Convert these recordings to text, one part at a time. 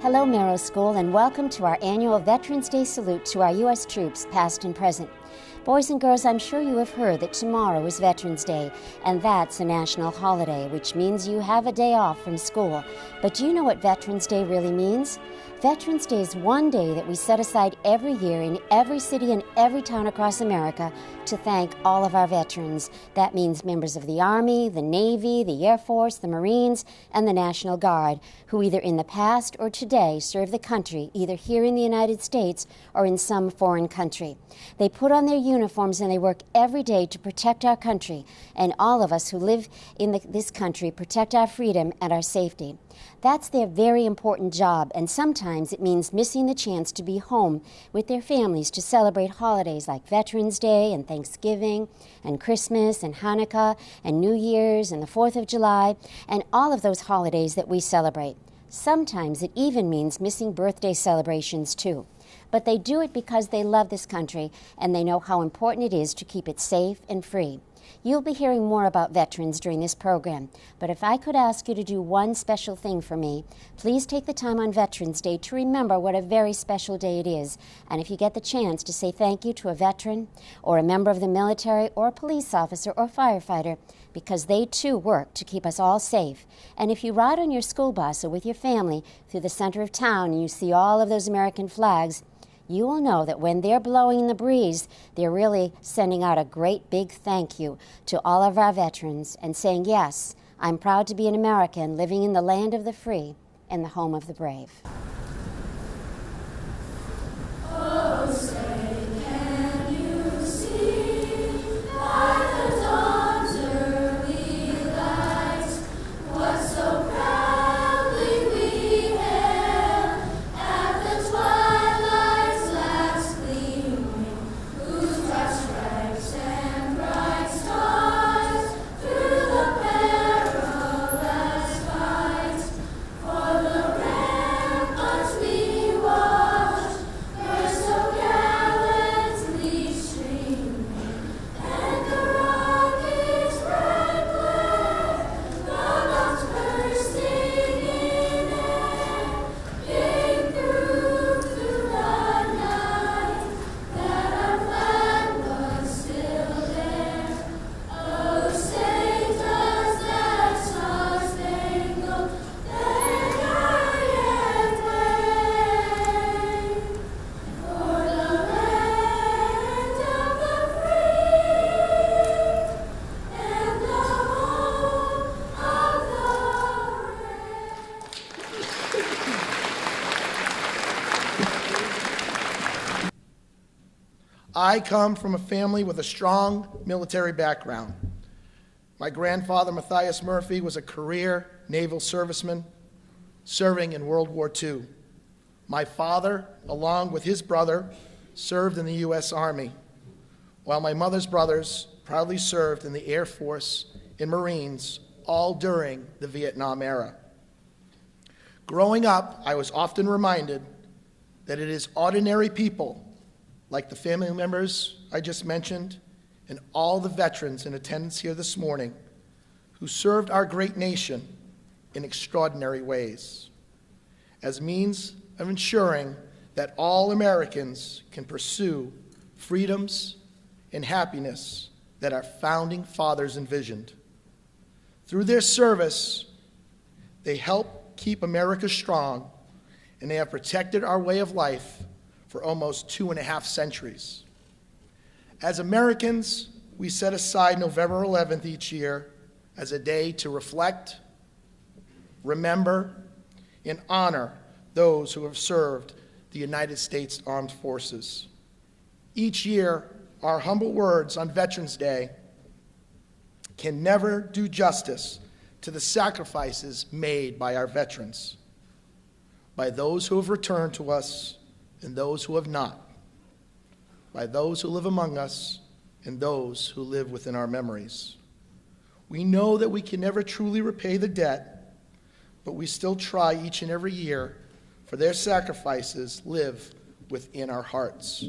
Hello, Merrill School, and welcome to our annual Veterans Day salute to our U.S. troops, past and present. Boys and girls, I'm sure you have heard that tomorrow is Veterans Day, and that's a national holiday, which means you have a day off from school. But do you know what Veterans Day really means? Veterans Day is one day that we set aside every year in every city and every town across America to thank all of our veterans. That means members of the Army, the Navy, the Air Force, the Marines, and the National Guard, who either in the past or today serve the country, either here in the United States or in some foreign country. They put on their uniforms and they work every day to protect our country, and all of us who live in this country protect our freedom and our safety. That's their very important job, and sometimes it means missing the chance to be home with their families to celebrate holidays like Veterans Day and Thanksgiving and Christmas and Hanukkah and New Year's and the 4th of July and all of those holidays that we celebrate. Sometimes it even means missing birthday celebrations too. But they do it because they love this country and they know how important it is to keep it safe and free. You'll be hearing more about veterans during this program, but if I could ask you to do one special thing for me, please take the time on Veterans Day to remember what a very special day it is. And if you get the chance to say thank you to a veteran or a member of the military or a police officer or firefighter, because they too work to keep us all safe. And if you ride on your school bus or with your family through the center of town and you see all of those American flags, you will know that when they're blowing in the breeze, they're really sending out a great big thank you to all of our veterans and saying, yes, I'm proud to be an American living in the land of the free and the home of the brave. Oh, say, can you see by the dawn's early light what so proudly we hailed at the twilight's last gleaming, whose bright stripes and bright stars through the perilous fight for the ramparts we watched were so gallantly streaming, and the rocket's red glare, the bombs bursting in air, came through the night, that our flag was still there. Oh, say does that star-spangled banner yet wave for the land of the free and the home of the brave? I come from a family with a strong military background. My grandfather, Matthias Murphy, was a career naval serviceman serving in World War II. My father, along with his brother, served in the U.S. Army, while my mother's brothers proudly served in the Air Force and Marines, all during the Vietnam era. Growing up, I was often reminded that it is ordinary people, like the family members I just mentioned, and all the veterans in attendance here this morning, who served our great nation in extraordinary ways, as means of ensuring that all Americans can pursue freedoms and happiness that our founding fathers envisioned. Through their service, they help keep America strong, and they have protected our way of life for almost 2.5 centuries. As Americans, we set aside November 11th each year as a day to reflect, remember, and honor those who have served the United States Armed Forces. Each year, our humble words on Veterans Day can never do justice to the sacrifices made by our veterans, by those who have returned to us and those who have not, by those who live among us and those who live within our memories. We know that we can never truly repay the debt, but we still try each and every year, for their sacrifices live within our hearts.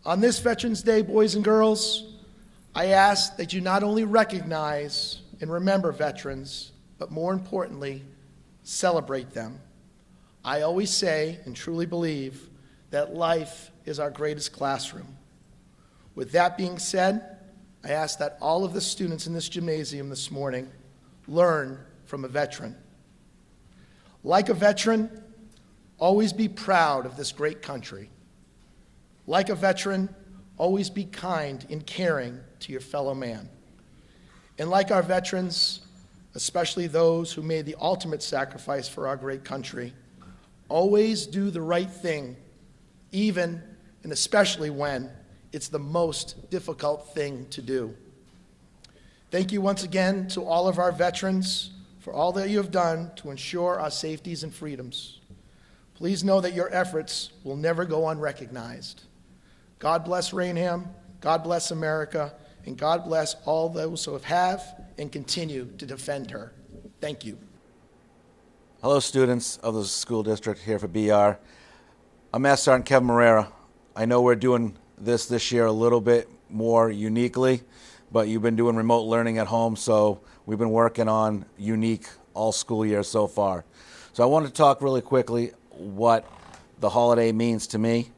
On this Veterans Day, boys and girls, I ask that you not only recognize and remember veterans, but more importantly, celebrate them. I always say and truly believe that life is our greatest classroom. With that being said, I ask that all of the students in this gymnasium this morning learn from a veteran. Like a veteran, always be proud of this great country. Like a veteran, always be kind and caring to your fellow man. And like our veterans, especially those who made the ultimate sacrifice for our great country, always do the right thing, even and especially when it's the most difficult thing to do. Thank you once again to all of our veterans for all that you have done to ensure our safeties and freedoms. Please know that your efforts will never go unrecognized. God bless Raynham, God bless America, and God bless all those who have and continue to defend her. Thank you. Hello, students of the school district here for BR. I'm Master Sergeant Kevin Moreira. I know we're doing this year a little bit more uniquely, but you've been doing remote learning at home, so we've been working on unique all school year so far. So I wanted to talk really quickly what the holiday means to me,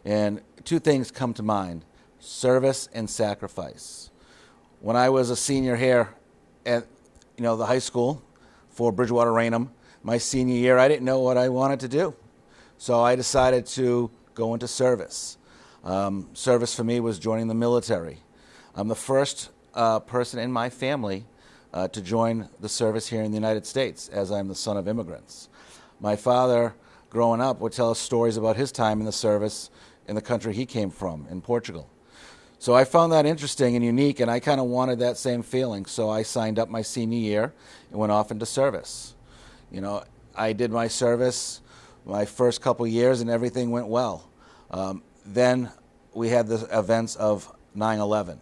and two things come to mind: service and sacrifice. When I was a senior here at the high school for Bridgewater Raynham, my senior year, I didn't know what I wanted to do. So I decided to go into service. Service for me was joining the military. I'm the first person in my family to join the service here in the United States, as I'm the son of immigrants. My father, growing up, would tell us stories about his time in the service in the country he came from, in Portugal. So I found that interesting and unique, and I kind of wanted that same feeling. So I signed up my senior year and went off into service. I did my service my first couple years, and everything went well. Then we had the events of 9/11.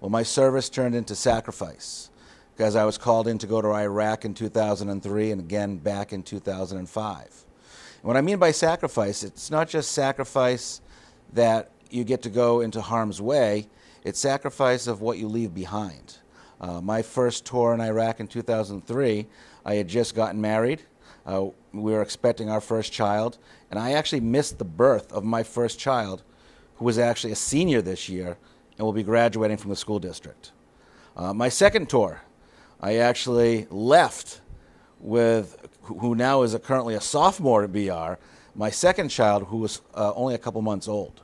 Well, my service turned into sacrifice because I was called in to go to Iraq in 2003 and again back in 2005. And what I mean by sacrifice, it's not just sacrifice that you get to go into harm's way, it's sacrifice of what you leave behind. My first tour in Iraq in 2003, I had just gotten married. We were expecting our first child, and I actually missed the birth of my first child, who was actually a senior this year and will be graduating from the school district. My second tour, I actually left with who now is currently a sophomore at BR, my second child, who was only a couple months old.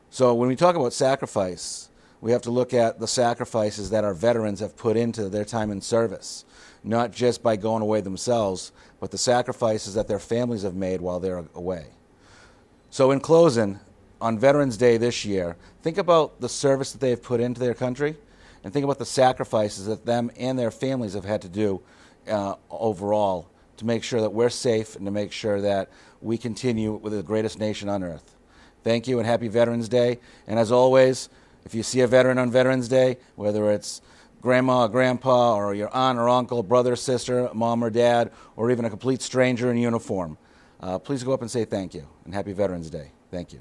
So when we talk about sacrifice, we have to look at the sacrifices that our veterans have put into their time in service, not just by going away themselves, but the sacrifices that their families have made while they're away. So in closing, on Veterans Day this year, think about the service that they've put into their country, and think about the sacrifices that them and their families have had to do overall to make sure that we're safe and to make sure that we continue with the greatest nation on earth. Thank you and happy Veterans Day. And as always, if you see a veteran on Veterans Day, whether it's grandma or grandpa or your aunt or uncle, brother or sister, mom or dad, or even a complete stranger in uniform, please go up and say thank you and happy Veterans Day. Thank you.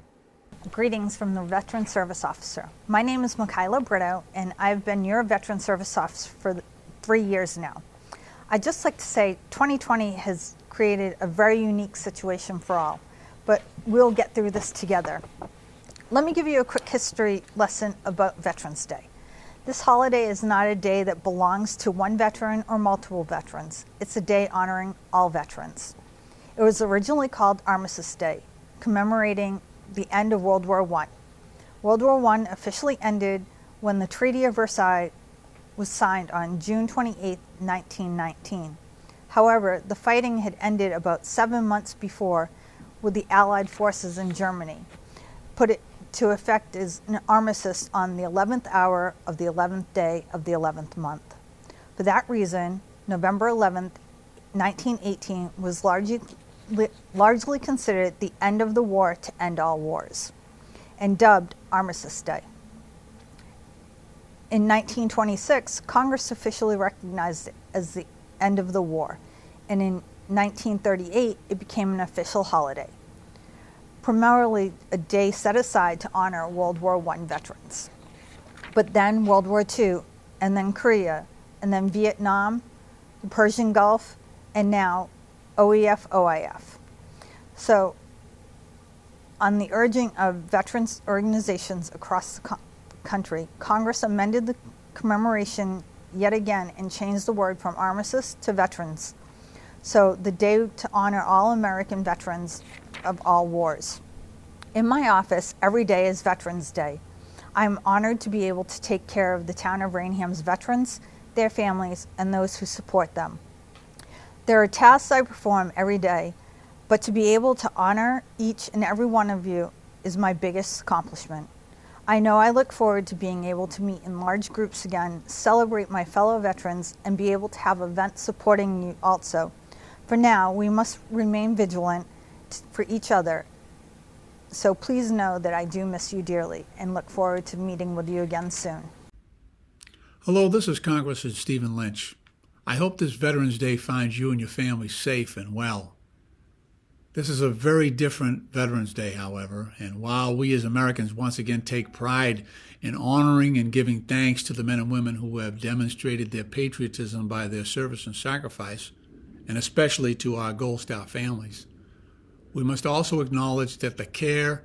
Greetings from the Veteran Service Officer. My name is Michaela Brito, and I've been your Veteran Service Officer for 3 years now. I'd just like to say 2020 has created a very unique situation for all, but we'll get through this together. Let me give you a quick history lesson about Veterans Day. This holiday is not a day that belongs to one veteran or multiple veterans. It's a day honoring all veterans. It was originally called Armistice Day, commemorating the end of World War I. World War I officially ended when the Treaty of Versailles was signed on June 28, 1919. However, the fighting had ended about 7 months before with the Allied forces in Germany put it to effect as an armistice on the 11th hour of the 11th day of the 11th month. For that reason, November 11th, 1918 was largely considered the end of the war to end all wars, and dubbed Armistice Day. In 1926, Congress officially recognized it as the end of the war, and in 1938, it became an official holiday, primarily a day set aside to honor World War I veterans. But then World War II, and then Korea, and then Vietnam, the Persian Gulf, and now OEF, OIF. So, on the urging of veterans organizations across the country, Congress amended the commemoration yet again and changed the word from Armistice to Veterans. So, the day to honor all American veterans of all wars. In my office, every day is Veterans Day. I'm honored to be able to take care of the town of Raynham's veterans, their families, and those who support them. There are tasks I perform every day, but to be able to honor each and every one of you is my biggest accomplishment. I know I look forward to being able to meet in large groups again, celebrate my fellow veterans, and be able to have events supporting you also. For now, we must remain vigilant for each other. So please know that I do miss you dearly and look forward to meeting with you again soon. Hello, this is Congressman Stephen Lynch. I hope this Veterans Day finds you and your family safe and well. This is a very different Veterans Day, however, and while we as Americans once again take pride in honoring and giving thanks to the men and women who have demonstrated their patriotism by their service and sacrifice, and especially to our Gold Star families, we must also acknowledge that the care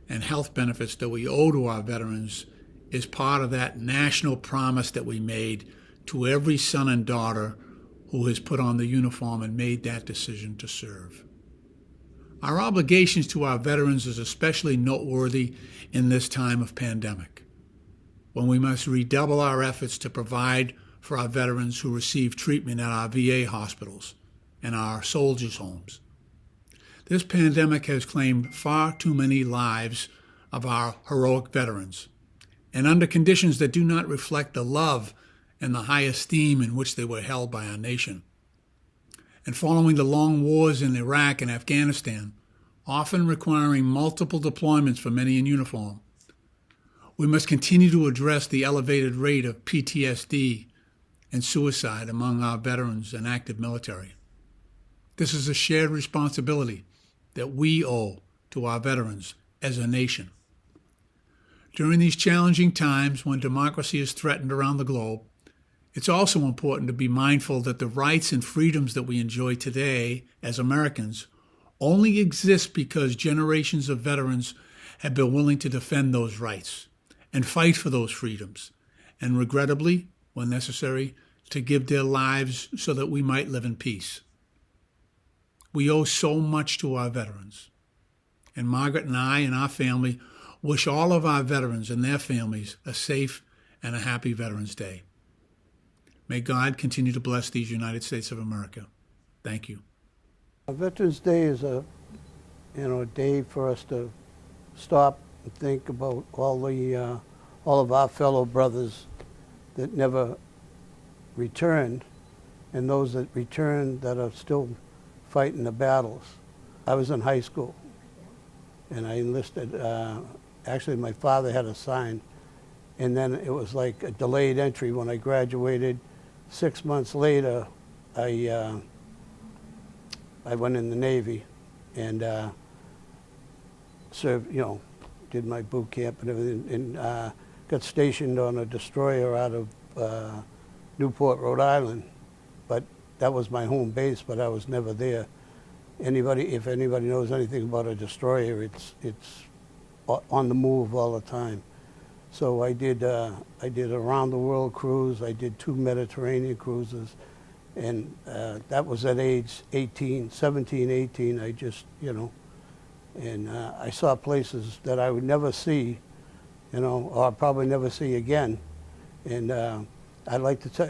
and health benefits that we owe to our veterans is part of that national promise that we made to every son and daughter who has put on the uniform and made that decision to serve. Our obligations to our veterans is especially noteworthy in this time of pandemic, when we must redouble our efforts to provide for our veterans who receive treatment at our VA hospitals and our soldiers' homes. This pandemic has claimed far too many lives of our heroic veterans, and under conditions that do not reflect the love and the high esteem in which they were held by our nation. And following the long wars in Iraq and Afghanistan, often requiring multiple deployments for many in uniform, we must continue to address the elevated rate of PTSD and suicide among our veterans and active military. This is a shared responsibility that we owe to our veterans as a nation. During these challenging times when democracy is threatened around the globe, it's also important to be mindful that the rights and freedoms that we enjoy today as Americans only exist because generations of veterans have been willing to defend those rights and fight for those freedoms, and regrettably, when necessary, to give their lives so that we might live in peace. We owe so much to our veterans, and Margaret and I and our family wish all of our veterans and their families a safe and a happy Veterans Day. May God continue to bless these United States of America. Thank you. Veterans Day is a day for us to stop and think about all of our fellow brothers that never returned, and those that returned that are still fighting the battles. I was in high school, and I enlisted. Actually, my father had a sign, and then it was like a delayed entry when I graduated. 6 months later, I went in the Navy and served, did my boot camp and everything, and got stationed on a destroyer out of Newport, Rhode Island. But that was my home base, but I was never there. If anybody knows anything about a destroyer, it's on the move all the time. So I did a round the world cruise. I did 2 Mediterranean cruises, and that was at age 17, 18. I just, and I saw places that I would never see, or probably never see again. And I'd like to tell,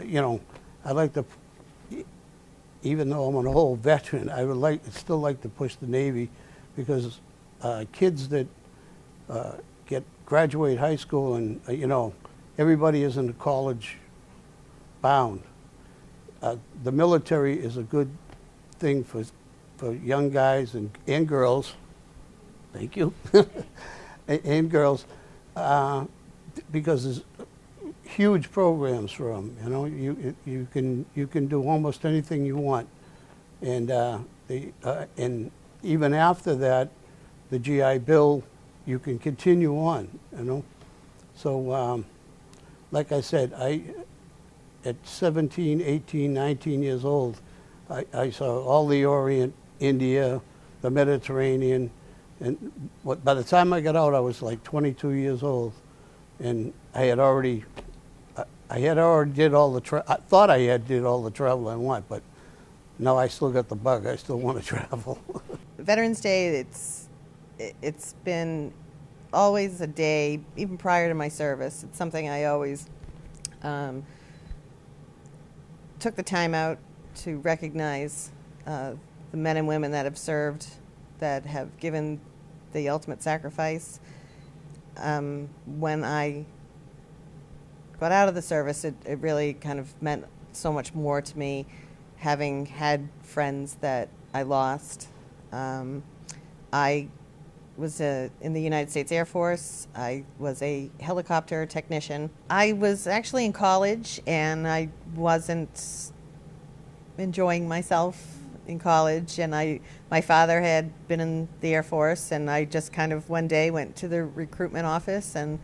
even though I'm an old veteran, I would still like to push the Navy, because kids that graduate high school and everybody isn't college bound. The military is a good thing for young guys and girls. Thank you. and girls, because there's huge programs for them. You can do almost anything you want, and and even after that, the GI Bill, you can continue on. So like I said, at 17, 18, 19 years old, I saw all the Orient, India, the Mediterranean. And by the time I got out, I was like 22 years old, and I had already did all the I thought I had did all the travel I want, but now I still got the bug. I still want to travel. Veterans Day, it's been always a day, even prior to my service. It's something I always took the time out to recognize the men and women that have served, that have given the ultimate sacrifice. When I got out of the service, it really kind of meant so much more to me, having had friends that I lost. I was in the United States Air Force. I was a helicopter technician. I was actually in college, and I wasn't enjoying myself in college, and my father had been in the Air Force, and I just kind of one day went to the recruitment office and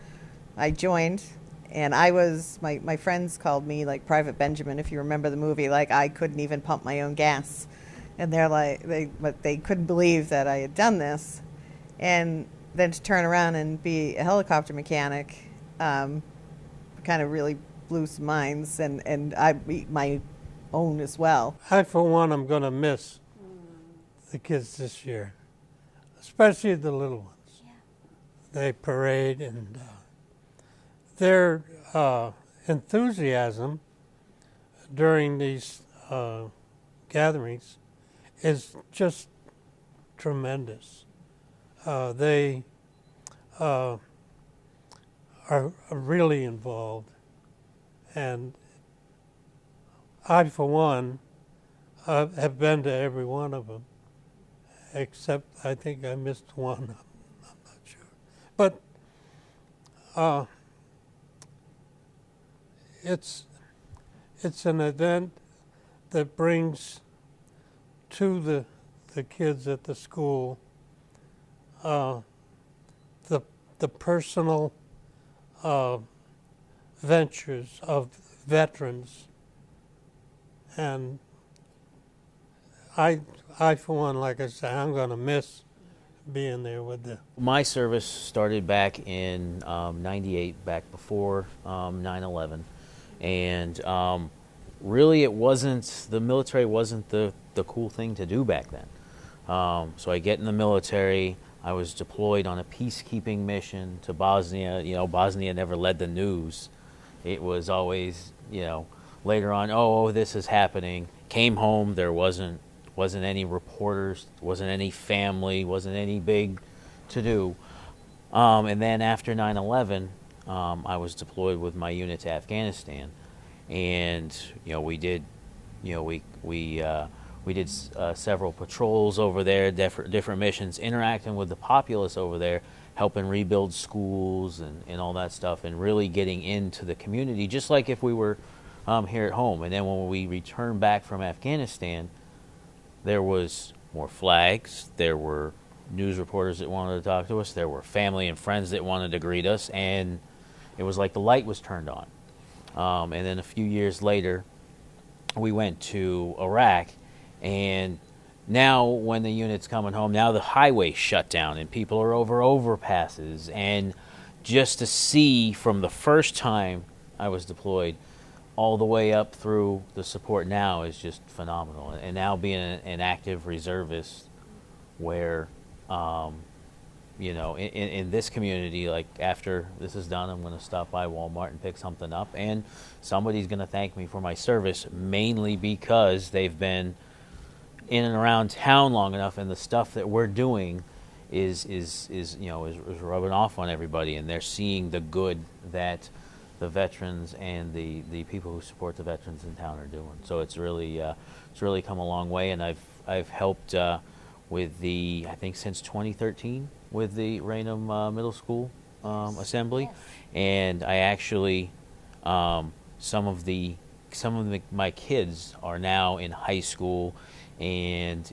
I joined. And I was, my friends called me like Private Benjamin, if you remember the movie. Like, I couldn't even pump my own gas, and they're like, they couldn't believe that I had done this. And then to turn around and be a helicopter mechanic kind of really blew some minds, and I my own as well. I, for one, am going to miss the kids this year, especially the little ones. Yeah. They parade, and their enthusiasm during these gatherings is just tremendous. They are really involved, and I, for one, have been to every one of them, except I think I missed one. I'm not sure. But it's an event that brings to the kids at the school the personal ventures of veterans. And I, for one, like I said, I'm going to miss being there with them. My service started back in 98, back before 9/11. And really the military wasn't the cool thing to do back then. So I get in the military. I was deployed on a peacekeeping mission to Bosnia. You know, Bosnia never led the news. It was always, later on, oh, this is happening. Came home, there wasn't any reporters, wasn't any family, wasn't any big to-do. And then after 9/11, I was deployed with my unit to Afghanistan, and we did several patrols over there, different missions, interacting with the populace over there, helping rebuild schools and all that stuff, and really getting into the community, just like if we were here at home. And then when we returned back from Afghanistan, there was more flags, there were news reporters that wanted to talk to us, there were family and friends that wanted to greet us, and it was like the light was turned on. And then a few years later, we went to Iraq, and now when the unit's coming home, now the highway's shut down and people are over overpasses. And just to see from the first time I was deployed all the way up through the support now is just phenomenal. And now being an active reservist where, in this community, like after this is done, I'm going to stop by Walmart and pick something up. And somebody's going to thank me for my service, mainly because they've been in and around town long enough, and the stuff that we're doing is rubbing off on everybody, and they're seeing the good that the veterans and the people who support the veterans in town are doing. So it's really come a long way, and I've helped with I think since 2013 with the Raynham Middle School assembly, Yes. and I actually some of my kids are now in high school. And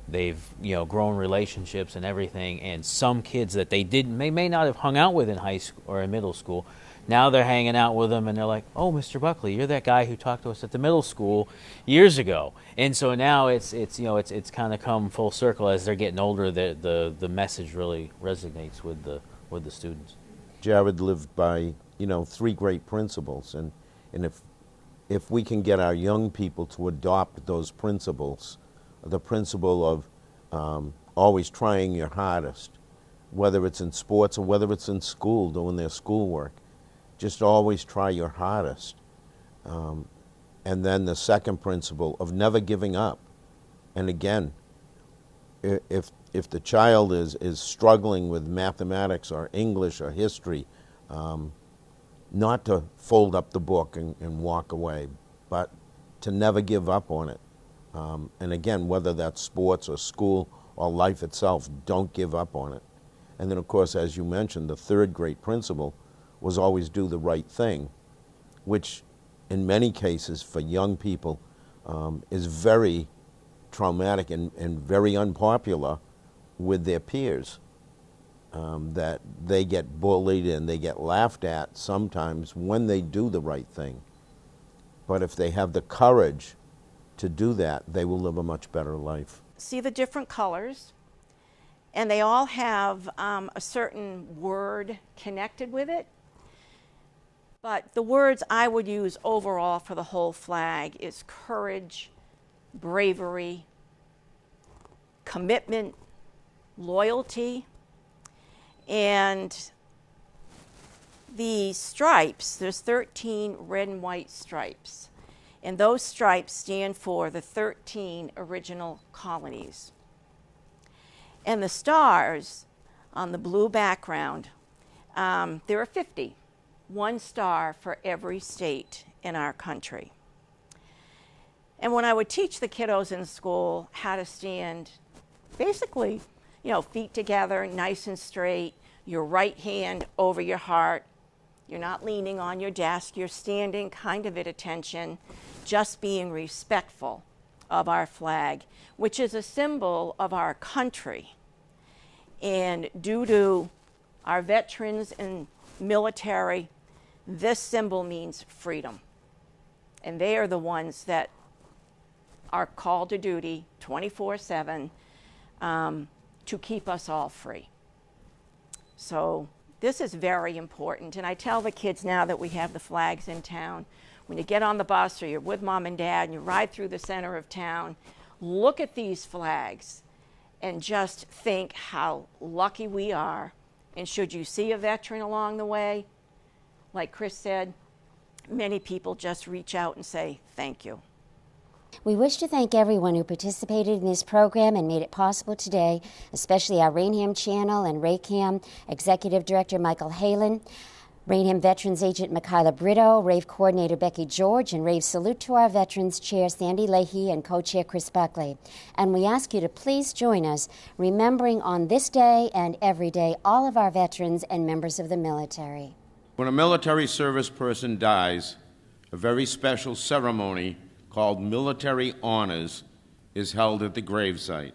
they've grown relationships and everything. And some kids that they may not have hung out with in high school or in middle school, Now they're hanging out with them, and they're like, "Oh, Mr. Buckley, you're that guy who talked to us at the middle school years ago." And so now it's kind of come full circle as they're getting older. The message really resonates with the students. Jared lived by, three great principles, and if we can get our young people to adopt those principles, the principle of always trying your hardest, whether it's in sports or whether it's in school doing their schoolwork, just always try your hardest. And then the second principle of never giving up. And again, if the child is struggling with mathematics or English or history, not to fold up the book and walk away, but to never give up on it. And again, whether that's sports or school or life itself, don't give up on it. And then, of course, as you mentioned, the third great principle was always do the right thing, which in many cases for young people is very traumatic and very unpopular with their peers. That they get bullied and they get laughed at sometimes when they do the right thing. But if they have the courage to do that, they will live a much better life. See the different colors, and they all have a certain word connected with it. But the words I would use overall for the whole flag is courage, bravery, commitment, loyalty, and the stripes. There's 13 red and white stripes, and those stripes stand for the 13 original colonies. And the stars on the blue background, there are 50. One star for every state in our country. And when I would teach the kiddos in school how to stand, basically, feet together, nice and straight, your right hand over your heart, you're not leaning on your desk, you're standing kind of at attention, just being respectful of our flag, which is a symbol of our country. And due to our veterans and military, this symbol means freedom. And they are the ones that are called to duty 24/7 to keep us all free. So this is very important. And I tell the kids now that we have the flags in town, when you get on the bus or you're with mom and dad and you ride through the center of town, look at these flags and just think how lucky we are. And should you see a veteran along the way, like Chris said, many people just reach out and say, thank you. We wish to thank everyone who participated in this program and made it possible today, especially our Raynham Channel and Raycam Executive Director Michael Halen, Raynham Veterans Agent Michaela Brito, Rave Coordinator Becky George, and Rave salute to our Veterans Chair Sandy Leahy and Co-Chair Chris Buckley. And we ask you to please join us remembering on this day and every day all of our veterans and members of the military. When a military service person dies, a very special ceremony called military honors is held at the gravesite.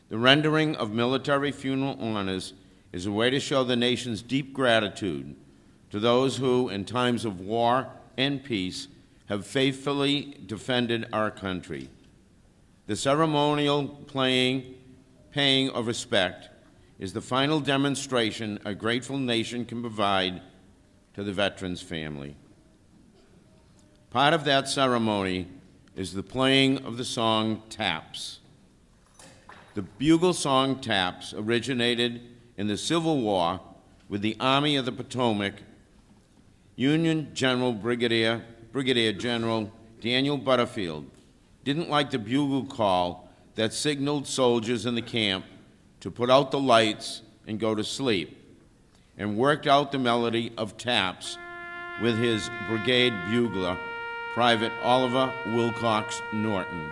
The rendering of military funeral honors is a way to show the nation's deep gratitude to those who, in times of war and peace, have faithfully defended our country. The ceremonial paying of respect is the final demonstration a grateful nation can provide to the veteran's family. Part of that ceremony is the playing of the song Taps. The bugle song Taps originated in the Civil War with the Army of the Potomac. Union General Brigadier General Daniel Butterfield didn't like the bugle call that signaled soldiers in the camp to put out the lights and go to sleep, and worked out the melody of taps with his brigade bugler, Private Oliver Wilcox Norton.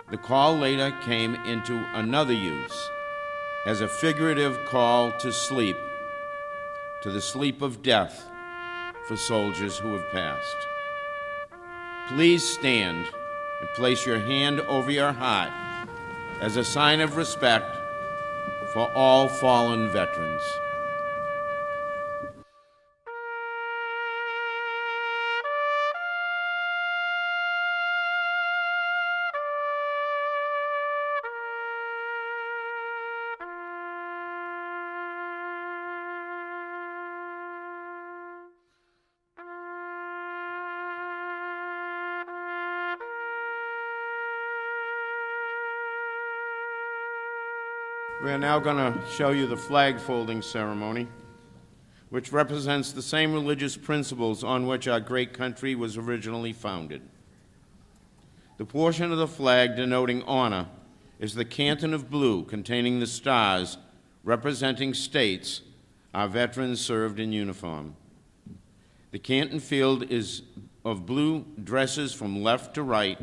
The call later came into another use as a figurative call to sleep, to the sleep of death for soldiers who have passed. Please stand and place your hand over your heart as a sign of respect for all fallen veterans. We are now going to show you the flag folding ceremony, which represents the same religious principles on which our great country was originally founded. The portion of the flag denoting honor is the canton of blue containing the stars representing states our veterans served in uniform. The canton field is of blue dresses from left to right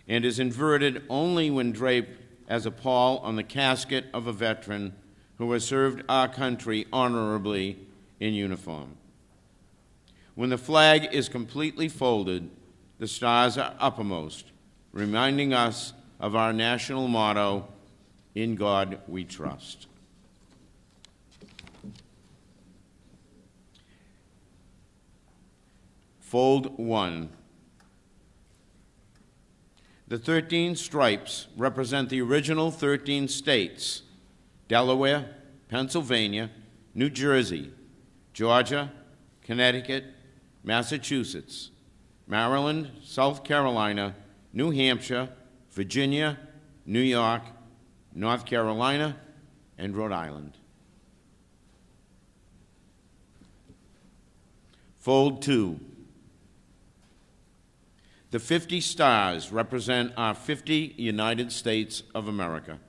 and is inverted only when draped as a pall on the casket of a veteran who has served our country honorably in uniform. When the flag is completely folded, the stars are uppermost, reminding us of our national motto, "In God We Trust." Fold 1. The 13 stripes represent the original 13 states: Delaware, Pennsylvania, New Jersey, Georgia, Connecticut, Massachusetts, Maryland, South Carolina, New Hampshire, Virginia, New York, North Carolina, and Rhode Island. Fold 2. The 50 stars represent our 50 United States of America.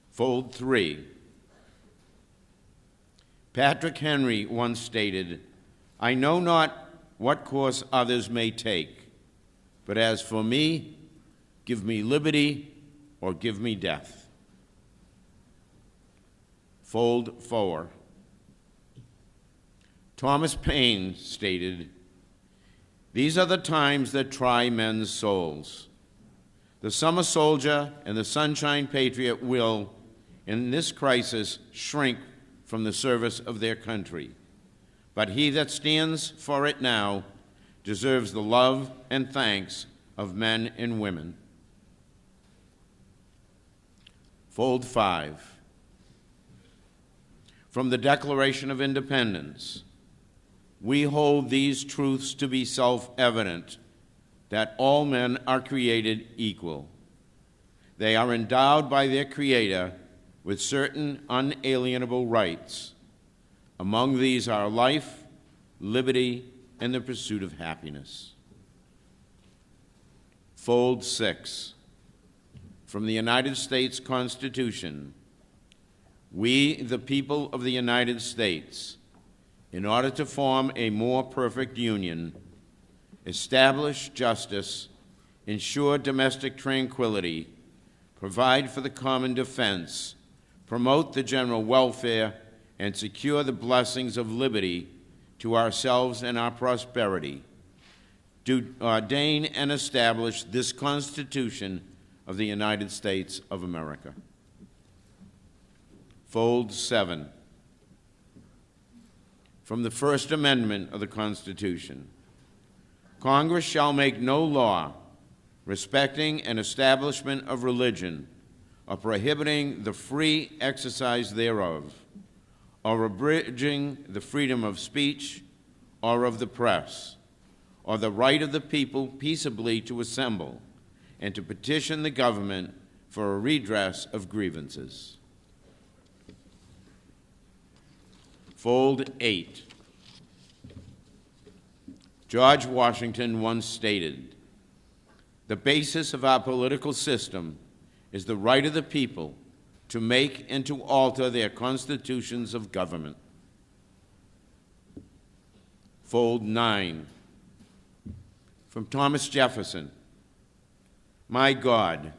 Fold 3. Patrick Henry once stated, "I know not what course others may take, but as for me, give me liberty or give me death." Fold 4. Thomas Paine stated, "These are the times that try men's souls. The summer soldier and the sunshine patriot will, in this crisis, shrink from the service of their country. But he that stands for it now deserves the love and thanks of men and women." Fold 5. From the Declaration of Independence, we hold these truths to be self-evident, that all men are created equal. They are endowed by their Creator with certain unalienable rights. Among these are life, liberty, and the pursuit of happiness. Fold 6. From the United States Constitution, we, the people of the United States, in order to form a more perfect union, establish justice, ensure domestic tranquility, provide for the common defense, promote the general welfare, and secure the blessings of liberty to ourselves and our prosperity, do ordain and establish this Constitution of the United States of America. Fold 7. From the First Amendment of the Constitution, Congress shall make no law respecting an establishment of religion or prohibiting the free exercise thereof, or abridging the freedom of speech or of the press, or the right of the people peaceably to assemble and to petition the government for a redress of grievances. Fold 8. George Washington once stated, "The basis of our political system is the right of the people to make and to alter their constitutions of government." Fold 9. From Thomas Jefferson, "My God,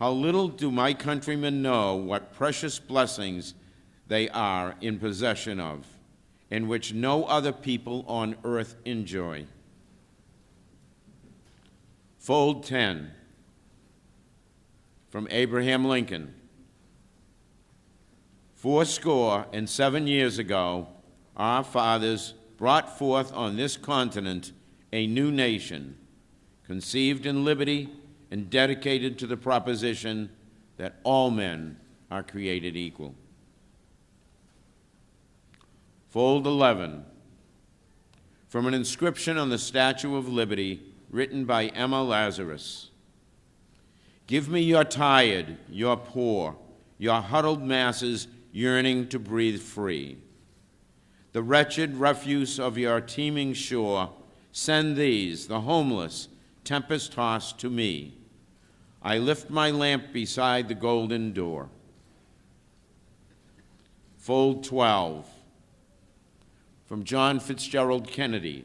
how little do my countrymen know what precious blessings they are in possession of, and which no other people on earth enjoy." Fold 10. From Abraham Lincoln, "87 years ago, our fathers brought forth on this continent a new nation, conceived in liberty and dedicated to the proposition that all men are created equal." Fold 11. From an inscription on the Statue of Liberty written by Emma Lazarus, Give me your tired, your poor, your huddled masses yearning to breathe free. The wretched refuse of your teeming shore, send these, the homeless, tempest-tossed, to me. I lift my lamp beside the golden door. Fold 12, from John Fitzgerald Kennedy.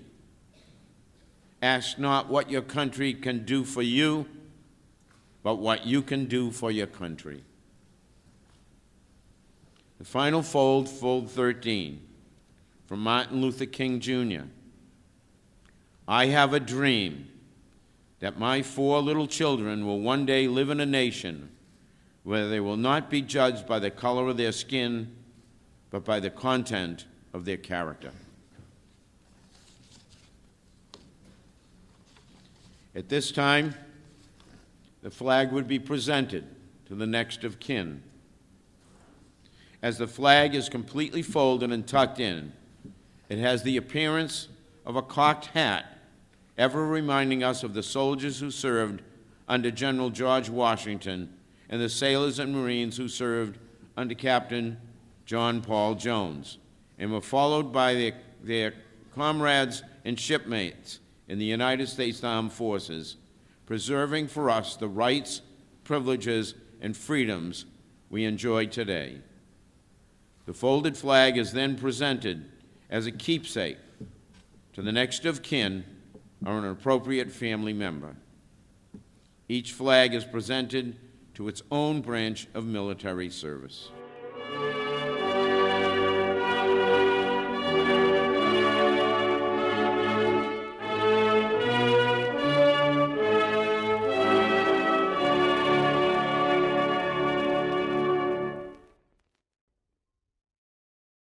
Ask not what your country can do for you, but what you can do for your country. The final fold, fold 13, from Martin Luther King Jr. I have a dream that my 4 little children will one day live in a nation where they will not be judged by the color of their skin, but by the content of their character. At this time, the flag would be presented to the next of kin. As the flag is completely folded and tucked in, it has the appearance of a cocked hat, ever reminding us of the soldiers who served under General George Washington and the sailors and Marines who served under Captain John Paul Jones, and were followed by their comrades and shipmates in the United States Armed Forces, preserving for us the rights, privileges, and freedoms we enjoy today. The folded flag is then presented as a keepsake to the next of kin or an appropriate family member. Each flag is presented to its own branch of military service.